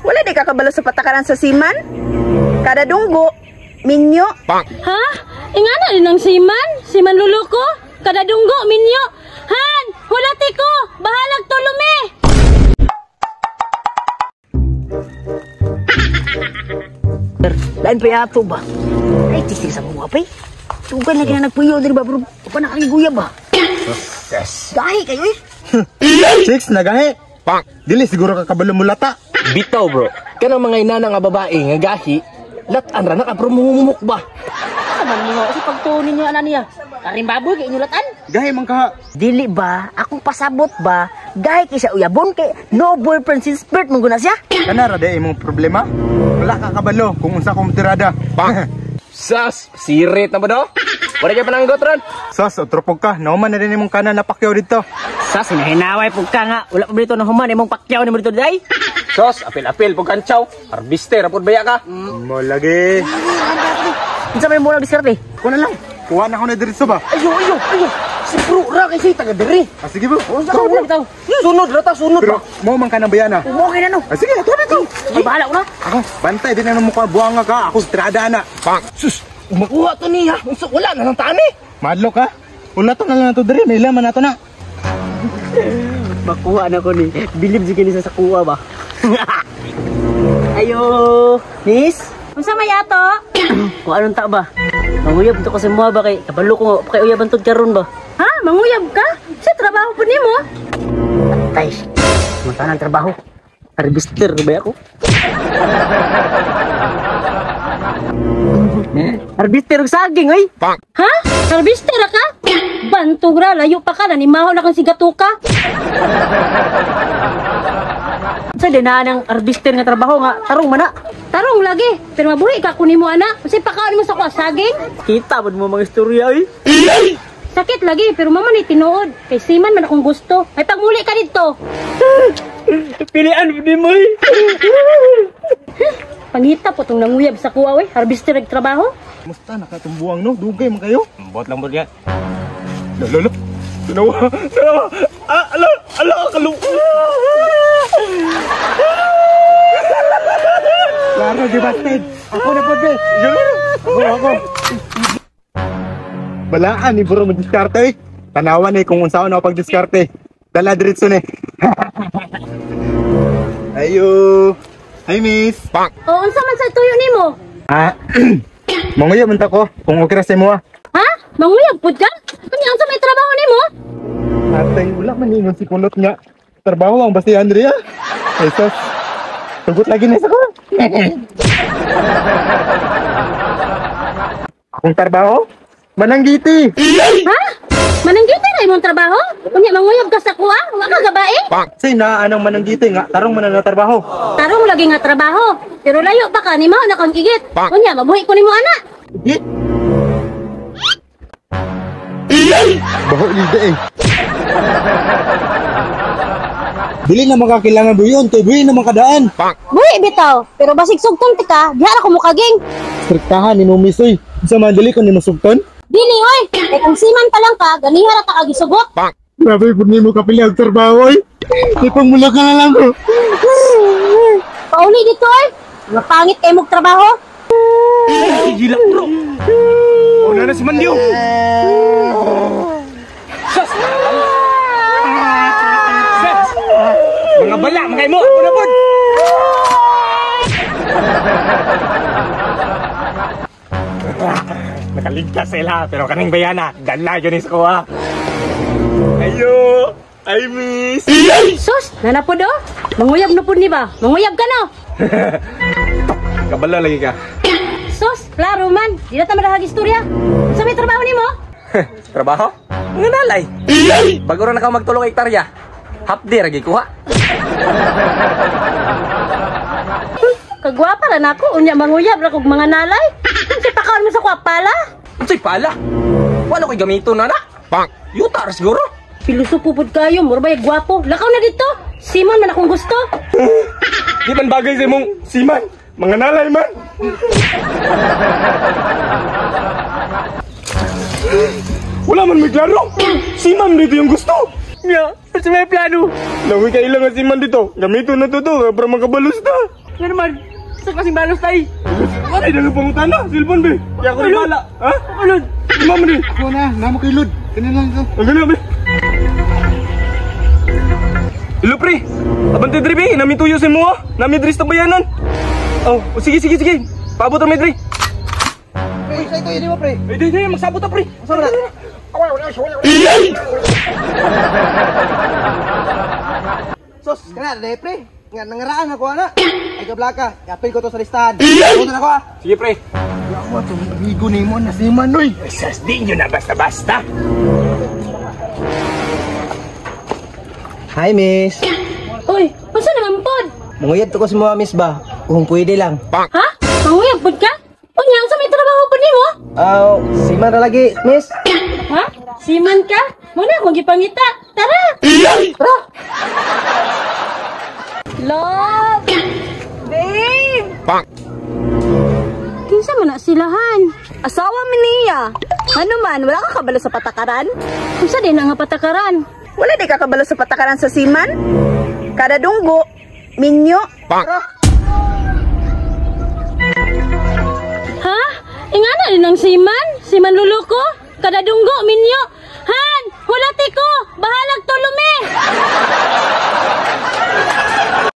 Wala di kakabalo sa patakaran sa siman? Kada dunggo, minyo. Ha? Ingana din ang siman? Siman luluko? Kada dunggo, minyo? Han! Hulati ko! Bahalag tulume! Lain pa yato ba? Ay, tisig sa mga pay. Tugan lagi na nagpuyo diri ba bro? Pa na kang guya ba? Yes. Gahi kayo eh. Chicks, nagahi. Dili siguro ka kabalo mulata. Bitaw bro, kanang mga inana nga babae nga gahi, latan ra na ka pero mumumuk ba? Saman mo kasi pagtunin niyo ana niya. Karing baboy kay inyo latan. Gahi man ka. Dili ba? Akong pasabot ba? Gahi kay siya uyabon kay no boyfriend since birth mong guna siya. Kana ra day imong problema? Wala ka kabalo kung unsa kong tirada. Sas, sirit na ba do? Wala kayo pananggot ron? Sos, otropog ka. Nauman na rin imong kanan na pakyaw dito. Sa sinahinaway pug ka nga. Wala pa dito na human imong pakyaw ni mo dito day. Sos, apil-apil pag kantsaw. Harbister, apod baya ka. Mo lagi. Unsa may mura diskarte? Ko na lang. Kuha na ako na diretso ba? Ayo. Si bro ra kasi taga diri. Sige bro. Unsa ka mura bitaw? Sunod ra ta, sunod Pero ba? mo man ka ng bayana. Umokay na no. Sige, ito na to. Ay bahala ko na. Ako, bantay din na mukha buwanga ka. Ako tirada na. Sus, makuha to niya. Wala na lang tani. Madlo ka. Wala to na lang to diri. May laman na to na. Makuha na ko ni. Bilib si kini sa kuha ba? Ayo, miss. Unsa may ato? Kung anong ta ba? Manguyab to kasi mo ba kay kabalo ko kay uyaban to karon ba? Ha? Manguyab ka? Sa trabaho po nimo? Tay. Munta ng trabaho. Harvester ba ako? Harvester og saging oy. Ha? Harvester ka? Bantog ra, layo pa ka, nanimaho na kang sigatuka. Sa dinaan ng harvester nga trabaho nga tarong mana. Tarong lagi, pero mabuhi ka kunin mo ana. Kasi pakaon mo sa kwa saging. Kita mo mga istorya oy. Sakit lagi, pero mama ni tinuod. Kay siman man akong gusto. Ay pagmuli ka dito. Pilian di mo oy. Pangita po tong nanguyab sa kuwa we, harvester ag trabaho. Musta nakatumbuang no? Dugay man kayo. Bot lang bot yan. Lolo. Tinawa. Ala kalu. Klaro di bastid. Ako na po be. Ako. Balaan ni bro mag-diskarte. Tanawan eh kung unsaon ako pag-diskarte. Dala diretso ni. Ayo. Hi miss. O unsa man sa tuyo nimo? Manguya man ta ko kung okay ra sa imo. Ha? Manguyab pud ka? Unya unsa may trabaho nimo? Atay wala man ningon si kulot nga. Trabaho ang basta Andrea. Jesus. Tugot lagi na sa ko. Akong trabaho? Mananggiti. Ha? Mananggiti na imong trabaho? Unya manguyab ka sa kuwa? Wa ka gabae? Say na anong mananggiti nga tarong man na trabaho. Tarong lagi nga trabaho. Pero layo pa ka, nimaw na kang igit. Unya, mabuhi ko nimo ana. Git. Baho lida eh. Dili na makakailangan buyon, kay buhi na makadaan. Buhi bitaw, pero basig sugton ti ka, diha ra ko mukaging. Striktahan ni mo misoy. Sa mandali ko ni masugton. Dili oy, kay kung siman pa lang ka, ganiha ra ta kagisugot. Grabe pud nimo kapili og trabaho oy. Ipang mula ka na lang ko. Pauli dito oy. Mga pangit kay mong trabaho. Gila bro. Una na si Mandiyo. Sus. Mga bala, mga imo. Una po. Nakaligtas sila, pero kaning bayana, dala yun is ko ha. Ayo, I miss. Sus, nanapod oh. Manguyab na pud ni ba? Manguyab ka no. Kabala lagi ka. Sus, klaro man. Di na ta madahag istorya. Sa may trabaho nimo? Trabaho? Mga nalay. Bago rin na ka magtulong hektarya. Half day lagi kuha. Kagwapa ra nako, unya manguyab ra kog mga nalay. Sa pakaon mo sa kwapala. Unsay pala? Wala ko'y gamito na na. Yuta ra siguro. Pilusupo pud kayo, mura ba gwapo? Lakaw na dito. Simon man akong gusto. Di man bagay sa imong siman. Mga nalay man. Wala man may klaro. Siman dito yung gusto. Nya, sa may plano. Lawi ka ilang nga siman dito. Gamito na to para makabalos na. Nga naman, sa kasing balos tayo. Ano yung nagpangutan na? Silpon, be. Kaya ako rin bala. Ha? Alod. Lima mo din. Ako na, namo kay Lod. Ganun lang ito. Ang gano'n, be. Hello, pre. Abante, Dre, be. Namin tuyo sa mo, ha? Namin Dre sa bayanan. Oh, sige. Paabot ang Dre. Pre, sa ito, yun mo, pre. Di, magsabot na, pre. Sama na. Sos, kana, dahil pre. Nga, nangaraan ako, ana. Ay, kablaka. Kapil ko to sa listahan. Punta na ako, ha. Sige, pre. Ako, itong amigo ni mo na si Manoy. Sas, di nyo na basta-basta. Hi, miss. Uy, masa naman pod? Munguyad ko sa mga miss ba? Kung pwede lang. Ha? Manguyag pod ka? Unya, sa may trabaho po nimo? Siman na lagi, miss. Ha? Siman ka? Muna akong gipangita. Tara! Tara! Love! Babe! Kinsa man na silahan? Asawa mi niya. Ano man, wala ka kabalo sa patakaran? Kinsa din nga patakaran? Wala di ka kabalo sa patakaran sa siman? Kada dunggo, minyo. Ha? Ingana din ang siman? Siman luluko? Kada dunggo minyo? Han! Hulati ko! Bahalag tulumi!